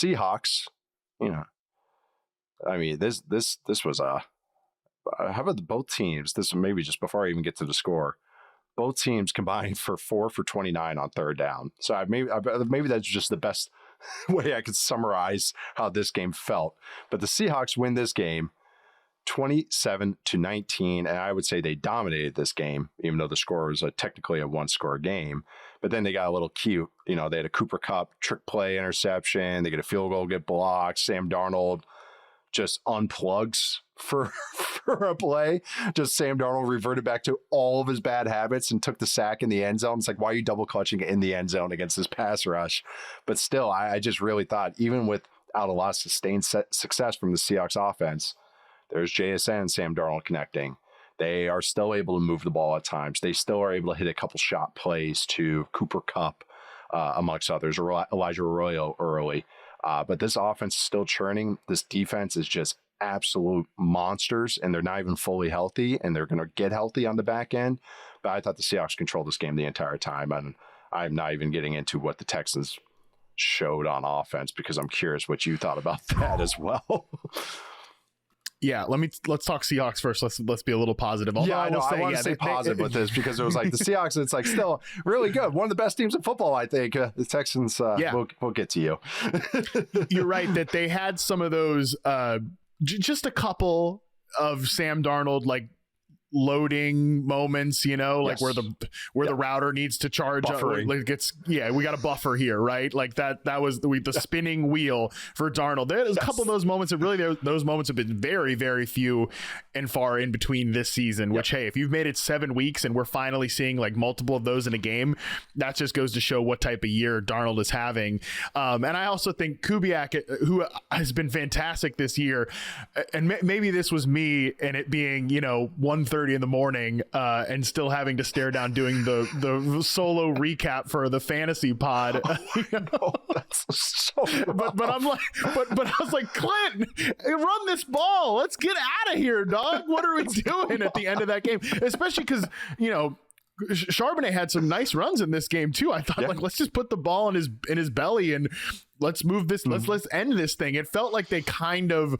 Seahawks, I mean, this was how about both teams? This maybe just before I even get to the score. Both teams combined for 4 for 29 on third down. So maybe that's just the best way I could summarize how this game felt. But the Seahawks win this game 27-19, and I would say they dominated this game, even though the score was technically a one-score game. But then they got a little cute. They had a Cooper Kupp trick play interception. They get a field goal, get blocked. Sam Darnold just unplugs for a play. Just Sam Darnold reverted back to all of his bad habits and took the sack in the end zone. It's like, why are you double clutching in the end zone against this pass rush? But still, I just really thought, even without a lot of sustained success from the Seahawks offense, there's JSN and Sam Darnold connecting. They are still able to move the ball at times. They still are able to hit a couple shot plays to Cooper Kupp, amongst others, or Elijah Arroyo early. But this offense is still churning. This defense is just absolute monsters, and they're not even fully healthy, and they're going to get healthy on the back end. But I thought the Seahawks controlled this game the entire time, and I'm not even getting into what the Texans showed on offense, because I'm curious what you thought about that as well. Yeah, let's talk Seahawks first. Let's be a little positive. Although I want to stay positive with this, because it was like the Seahawks, it's like still really good. One of the best teams in football, I think. The Texans, we'll get to you. You're right that they had some of those, just a couple of Sam Darnold, like, loading moments, like where the router needs to charge up, like we got a buffer here, right? Like that was the spinning wheel for Darnold. There's a couple of those moments, and really those moments have been very, very few and far in between this season, which, hey, if you've made it 7 weeks and we're finally seeing like multiple of those in a game, that just goes to show what type of year Darnold is having. And I also think Kubiak, who has been fantastic this year, and maybe this was me and it being 1:30 in the morning and still having to stare down doing the solo recap for the fantasy pod. That's so but I'm like, but I was like, Clint, run this ball. Let's get out of here, dog. What are we doing at the end of that game? Especially because Charbonnet had some nice runs in this game too. I thought, let's just put the ball in his belly and let's move this. Let's end this thing. It felt like they kind of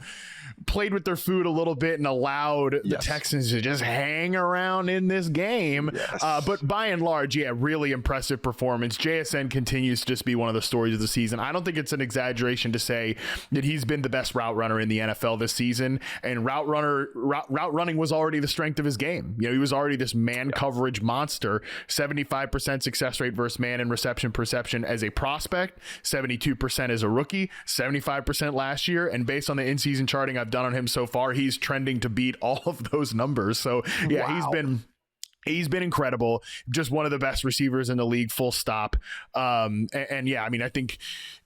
played with their food a little bit and allowed the Texans to just hang around in this game. But by and large, really impressive performance. JSN continues to just be one of the stories of the season. I don't think it's an exaggeration to say that he's been the best route runner in the NFL this season. And route running was already the strength of his game. He was already this man coverage monster. 75% success rate versus man and reception perception as a prospect, 72% as a rookie, 75% last year. And based on the in-season charting I've done on him so far, he's trending to beat all of those numbers. So he's been incredible. Just one of the best receivers in the league, full stop. I think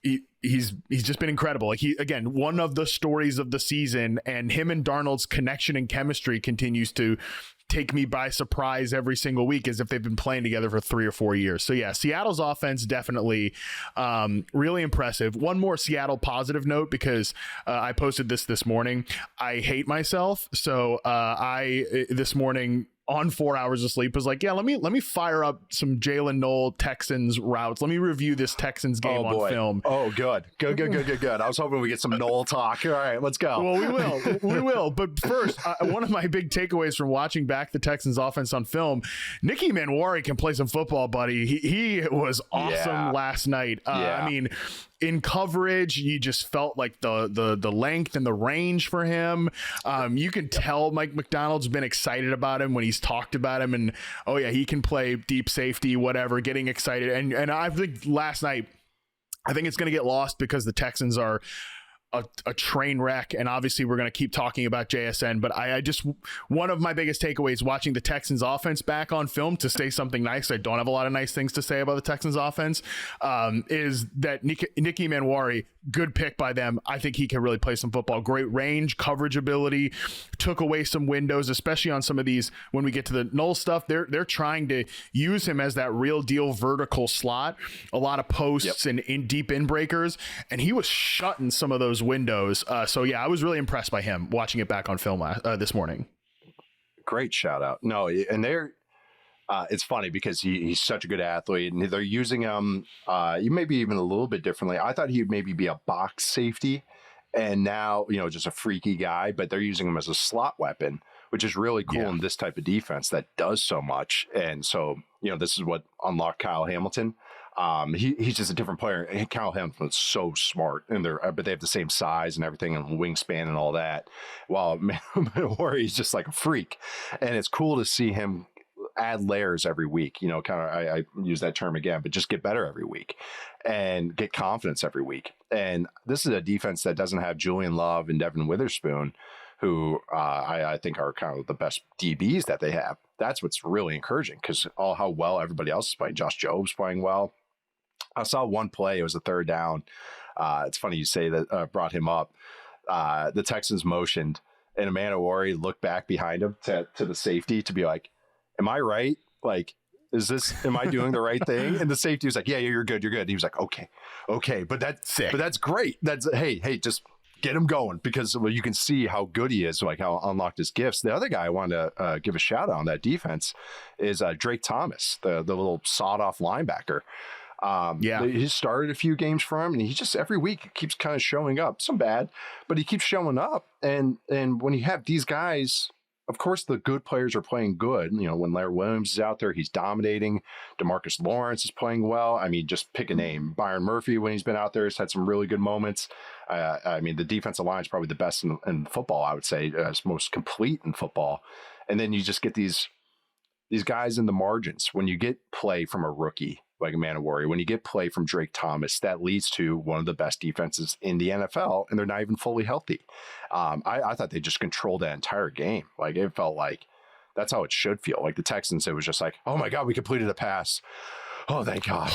he's just been incredible. Like again, one of the stories of the season, and him and Darnold's connection and chemistry continues to take me by surprise every single week, as if they've been playing together for 3 or 4 years. So Seattle's offense definitely really impressive. One more Seattle positive note, because I posted this morning. I hate myself. So I this morning, on 4 hours of sleep, was like, let me fire up some Jaylen Null Texans routes. Let me review this Texans game on film. Oh, good. I was hoping we get some Null talk. All right, let's go. Well, we will. But first, one of my big takeaways from watching back the Texans offense on film, Nicky Manowari can play some football, buddy. He was awesome last night. I mean, in coverage, you just felt like the length and the range for him. You can tell Mike Macdonald's been excited about him when he's talked about him, and he can play deep safety, whatever, getting excited. And I think last night, I think it's going to get lost because the Texans are a train wreck, and obviously we're going to keep talking about JSN, but I just, one of my biggest takeaways watching the Texans offense back on film, to say something nice, I don't have a lot of nice things to say about the Texans offense, is that Nicky Manowari, good pick by them. I think he can really play some football. Great range, coverage ability, took away some windows, especially on some of these, when we get to the Null stuff, they're trying to use him as that real deal vertical slot, a lot of posts and deep in breakers, and he was shutting some of those windows. I was really impressed by him watching it back on film this morning. Great shout out. No, and It's funny because he's such a good athlete, and they're using him maybe even a little bit differently. I thought he'd maybe be a box safety, and now, just a freaky guy, but they're using him as a slot weapon, which is really cool in this type of defense that does so much. And so, this is what unlocked Kyle Hamilton. He's just a different player. And Kyle Hamilton's so smart, and but they have the same size and everything, and wingspan and all that. While Manowari is just like a freak, and it's cool to see him add layers every week. I use that term again, but just get better every week and get confidence every week. And this is a defense that doesn't have Julian Love and Devin Witherspoon, who I think are kind of the best DBs that they have. That's what's really encouraging, because how well everybody else is playing. Josh Job's playing well. I saw one play. It was a third down. It's funny you say that, brought him up. The Texans motioned, and Manowari looked back behind him to the safety to be like, am I right? Like, am I doing the right thing? And the safety was like, yeah, you're good. You're good. And he was like, okay. But that's great. Hey, just get him going, because you can see how good he is, like how unlocked his gifts. The other guy I wanted to give a shout out on that defense is Drake Thomas, the little sawed off linebacker. He started a few games for him, and he just every week keeps kind of showing up. Some bad, but he keeps showing up. And when you have these guys, of course, the good players are playing good. When Larry Williams is out there, he's dominating. DeMarcus Lawrence is playing well. I mean, just pick a name. Byron Murphy, when he's been out there, has had some really good moments. The defensive line is probably the best in football, I would say. It's most complete in football. And then you just get these guys in the margins. When you get play from a rookie like a Manowari, when you get play from Drake Thomas, that leads to one of the best defenses in the NFL, and they're not even fully healthy. I thought they just controlled that entire game. Like, it felt like that's how it should feel. Like the Texans, it was just like, oh my God, we completed a pass. Oh, thank God.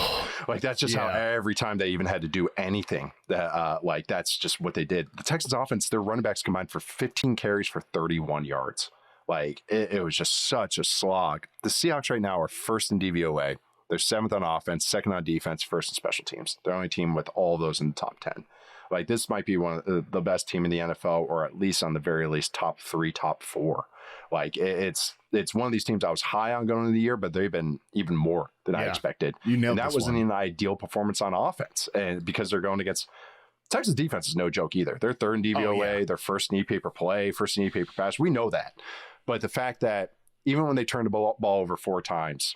Like, that's just how every time they even had to do anything, that's just what they did. The Texans offense, their running backs combined for 15 carries for 31 yards. Like, it was just such a slog. The Seahawks right now are first in DVOA. They're seventh on offense, second on defense, first in special teams. They're the only team with all of those in the top 10. Like, this might be one of the best team in the NFL, or at least on the very least top 3, top 4. Like, it's one of these teams I was high on going into the year, but they've been even more than I expected. And that wasn't an ideal performance on offense, and because they're going against Texas defense is no joke either. They're third in DVOA, they're first in e-paper play, first in e-paper pass. We know that. But the fact that even when they turn the ball over 4 times,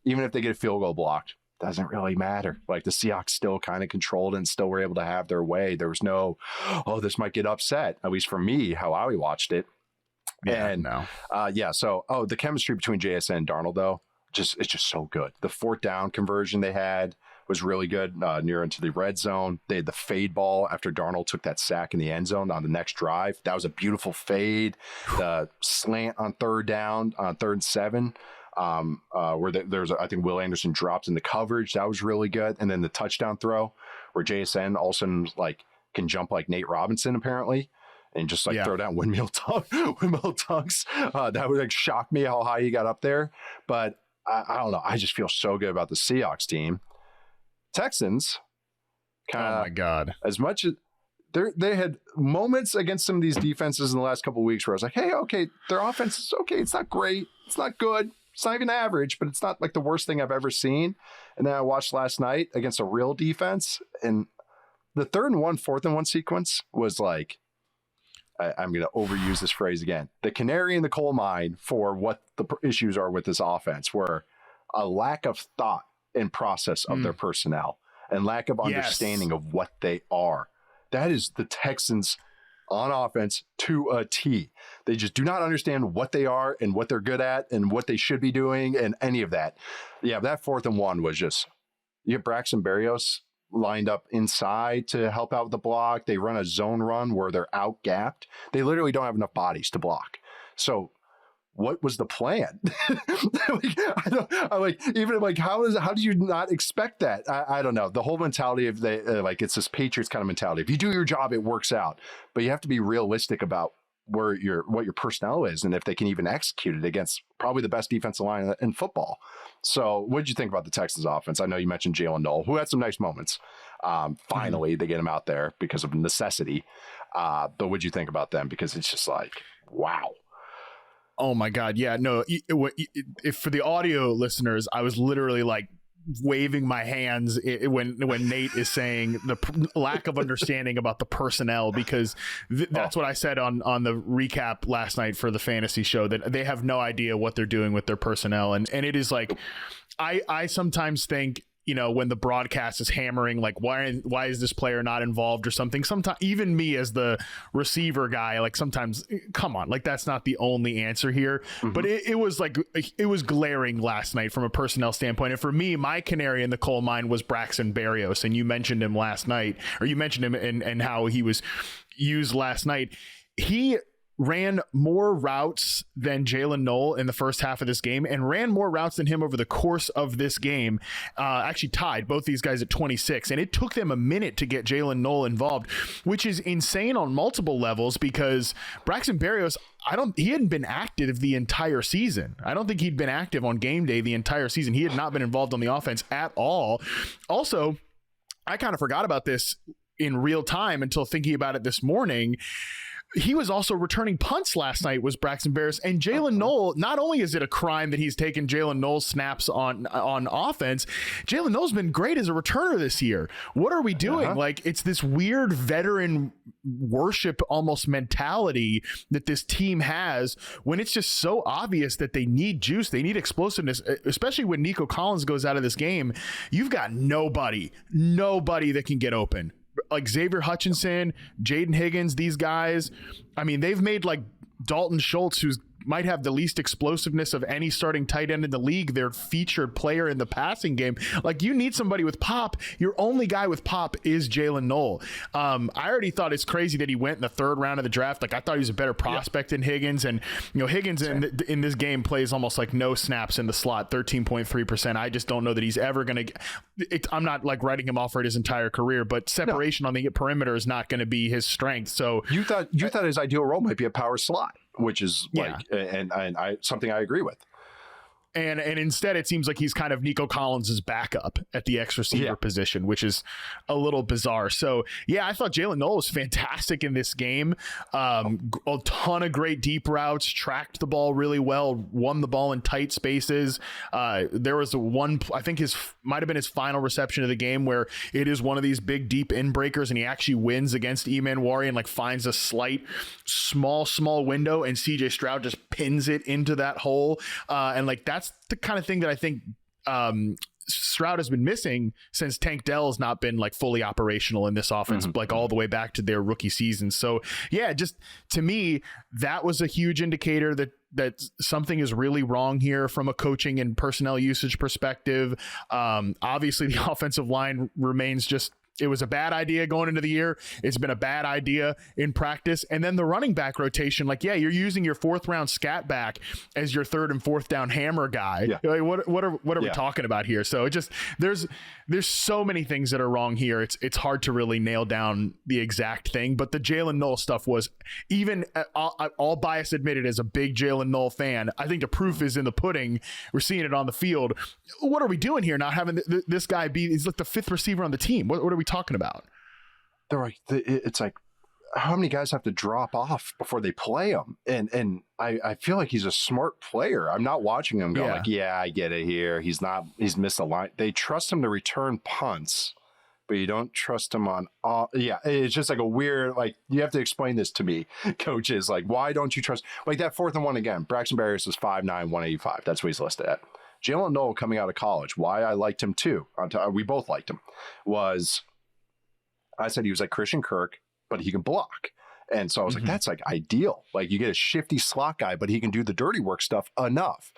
even if they get a field goal blocked, doesn't really matter. Like, the Seahawks still kind of controlled and still were able to have their way. There was no, this might get upset, at least for me, how I watched it. So the chemistry between JSN and Darnold, though, it's just so good. The 4th down conversion they had was really good, near into the red zone. They had the fade ball after Darnold took that sack in the end zone on the next drive. That was a beautiful fade. The slant on 3rd down, on 3rd and 7, where I think Will Anderson dropped in the coverage. That was really good. And then the touchdown throw where JSN also can jump like Nate Robinson, apparently, and just throw down windmill dunks. That would shock me how high he got up there. But I don't know. I just feel so good about the Seahawks team. Texans, oh my God, as much as they had moments against some of these defenses in the last couple of weeks where I was like, hey, okay, their offense is okay. It's not great. It's not good. It's not even average, but it's not like the worst thing I've ever seen. And then I watched last night against a real defense, and the 3rd and 1, 4th and 1 sequence was like, I'm going to overuse this phrase again, the canary in the coal mine for what the issues are with this offense, where a lack of thought and process of their personnel and lack of understanding of what they are. That is the Texans on offense to a T. They just do not understand what they are and what they're good at and what they should be doing and any of that. Yeah, that 4th and 1 was just, you have Braxton Berrios lined up inside to help out with the block. They run a zone run where they're out gapped. They literally don't have enough bodies to block. So what was the plan? How do you not expect that? I don't know. The whole mentality of it's this Patriots kind of mentality. If you do your job, it works out, but you have to be realistic about what your personnel is, and if they can even execute it against probably the best defensive line in football. So what did you think about the Texans offense? I know you mentioned Jaylen Null, who had some nice moments. Finally, they get him out there because of necessity. But what did you think about them? Because it's just like, wow. Oh my God. Yeah, no, if for the audio listeners, I was literally like waving my hands when Nate is saying the lack of understanding about the personnel, because that's what I said on the recap last night for the fantasy show, that they have no idea what they're doing with their personnel. And it is like, I sometimes think, you know, when the broadcast is hammering, like, why is this player not involved or something? Sometimes even me as the receiver guy, like, sometimes, come on, like, that's not the only answer here. Mm-hmm. But it was like, it was glaring last night from a personnel standpoint. And for me, my canary in the coal mine was Braxton Berrios. And you mentioned him last night, or you mentioned him and how he was used last night. He ran more routes than Jaylen Null in the first half of this game, and ran more routes than him over the course of this game. Actually tied both these guys at 26, and it took them a minute to get Jaylen Null involved, which is insane on multiple levels, because Braxton Berrios, he hadn't been active the entire season. I don't think he'd been active on game day the entire season. He had not been involved on the offense at all. Also, I kind of forgot about this in real time until thinking about it this morning. He was also returning punts last night, was Braxton Berrios. And Jaylen Null, not only is it a crime that he's taken Jaylen Null's snaps on offense, Jaylen Null's been great as a returner this year. What are we doing? Like, it's this weird veteran worship almost mentality that this team has, when it's just so obvious that they need juice, they need explosiveness, especially when Nico Collins goes out of this game. You've got nobody that can get open. Like Xavier Hutchinson, Jaden Higgins, these guys, I mean, they've made like Dalton Schultz, who's might have the least explosiveness of any starting tight end in the league, their featured player in the passing game. Like, you need somebody with pop. Your only guy with pop is Jaylen Null. I already thought it's crazy that he went in the third round of the draft. Like, I thought he was a better prospect than Higgins. And, you know, Higgins in this game plays almost like no snaps in the slot, 13.3%. I just don't know that he's ever going to, I'm not like writing him off for his entire career, but separation on the perimeter is not going to be his strength. So you thought his ideal role might be a power slot, which is like, and I something I agree with. And instead, it seems like he's kind of Nico Collins' backup at the X receiver position, which is a little bizarre. So, yeah, I thought Jaylen Null was fantastic in this game. A ton of great deep routes, tracked the ball really well, won the ball in tight spaces. There was one, I think might have been his final reception of the game, where it is one of these big deep in breakers, and he actually wins against Manowari and like finds a slight small window, and CJ Stroud just pins it into that hole. And like, that's the kind of thing that I think Stroud has been missing since Tank Dell has not been like fully operational in this offense, like all the way back to their rookie season. So yeah, just to me, that was a huge indicator that something is really wrong here from a coaching and personnel usage perspective. Obviously the offensive line remains just, it was a bad idea going into the year. It's been a bad idea in practice. And then the running back rotation, like, yeah, you're using your fourth round scat back as your third and fourth down hammer guy. Yeah. Like, what are we talking about here? So it just, there's so many things that are wrong here. It's hard to really nail down the exact thing, but the Jaylen Null stuff was, even all bias admitted, as a big Jaylen Null fan, I think the proof is in the pudding. We're seeing it on the field. What are we doing here? Not having this guy he's like the fifth receiver on the team. What are we talking about? They're like, it's like, how many guys have to drop off before they play him? And I feel like he's a smart player. I'm not watching him go like, I get it here. He's missed a line. They trust him to return punts, but you don't trust him on all. Yeah. It's just like a weird, like, you have to explain this to me, coaches. Like, why don't you trust, like, that 4th and 1 again? Braxton Berrios is 5'9", 185. That's what he's listed at. Jaylen Null coming out of college, why I liked him too, we both liked him, was I said he was like Christian Kirk, but he can block. And so I was like, that's like ideal. Like, you get a shifty slot guy, but he can do the dirty work stuff enough.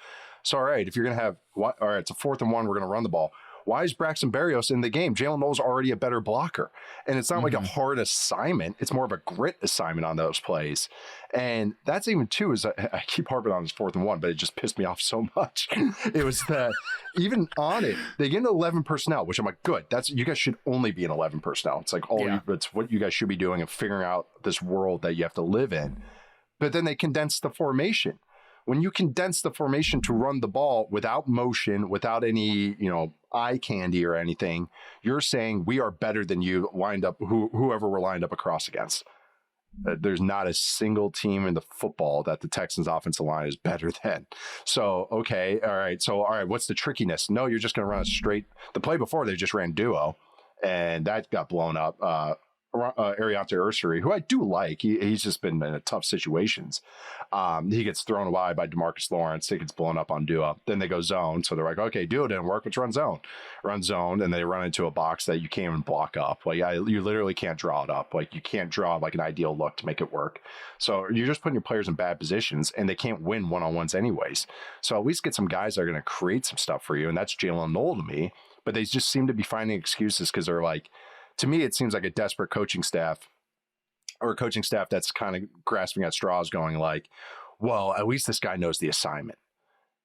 So, all right, if you're going to have, all right, it's a 4th and 1, we're going to run the ball. Why is Braxton Berrios in the game? Jaylen Null's already a better blocker. And it's not like a hard assignment. It's more of a grit assignment on those plays. And that's even too, is I keep harping on this 4th and 1, but it just pissed me off so much. It was that even on it, they get into 11 personnel, which I'm like, good. You guys should only be in 11 personnel. It's like, it's what you guys should be doing and figuring out this world that you have to live in. But then they condense the formation. When you condense the formation to run the ball without motion, without any, eye candy or anything, you're saying we are better than you lined up, whoever we're lined up across against. there's not a single team in the football that the Texans offensive line is better than. So, okay. All right. So, all right. What's the trickiness? No, you're just going to run a straight. The play before they just ran duo and that got blown up. Ariante Ursary, who I do like. He's just been in tough situations. He gets thrown wide by DeMarcus Lawrence. He gets blown up on duo. Then they go zone. So they're like, okay, duo didn't work. Let's run zone. Run zone. And they run into a box that you can't even block up. Like, you literally can't draw it up. Like, you can't draw like an ideal look to make it work. So you're just putting your players in bad positions and they can't win one-on-ones anyways. So at least get some guys that are going to create some stuff for you. And that's Jaylen Null to me. But they just seem to be finding excuses because they're like, to me, it seems like a desperate coaching staff or a coaching staff that's kind of grasping at straws going like, well, at least this guy knows the assignment.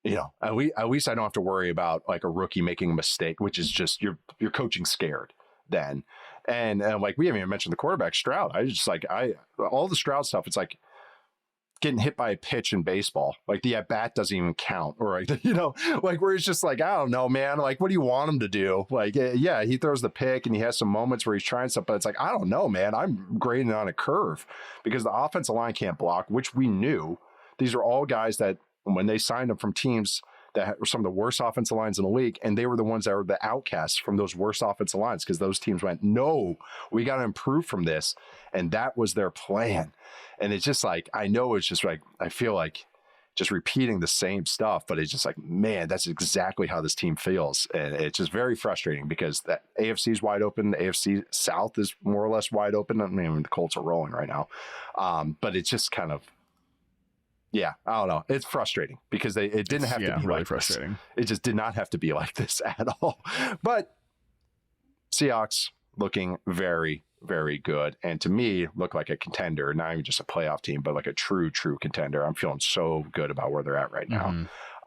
You know, at least I don't have to worry about like a rookie making a mistake, which is just you're coaching scared then. And like we haven't even mentioned the quarterback Stroud. All the Stroud stuff, it's like getting hit by a pitch in baseball. Like the at bat doesn't even count. Or like, you know, like where it's just like, I don't know, man. Like, what do you want him to do? Like, yeah, he throws the pick and he has some moments where he's trying stuff, but it's like, I don't know, man. I'm grading on a curve because the offensive line can't block, which we knew. These are all guys that when they signed them from teams that were some of the worst offensive lines in the league, and they were the ones that were the outcasts from those worst offensive lines because those teams went, no, we got to improve from this. And that was their plan. And it's just like, I know it's just like, I feel like just repeating the same stuff, but it's just like, man, that's exactly how this team feels. And it's just very frustrating because the AFC is wide open. The AFC South is more or less wide open. I mean, the Colts are rolling right now. But it's just kind of, yeah, I don't know. It's frustrating because it didn't have to be really like frustrating. This. It just did not have to be like this at all. But Seahawks looking very, very good. And to me, look like a contender, not even just a playoff team, but like a true contender. I'm feeling so good about where they're at right now.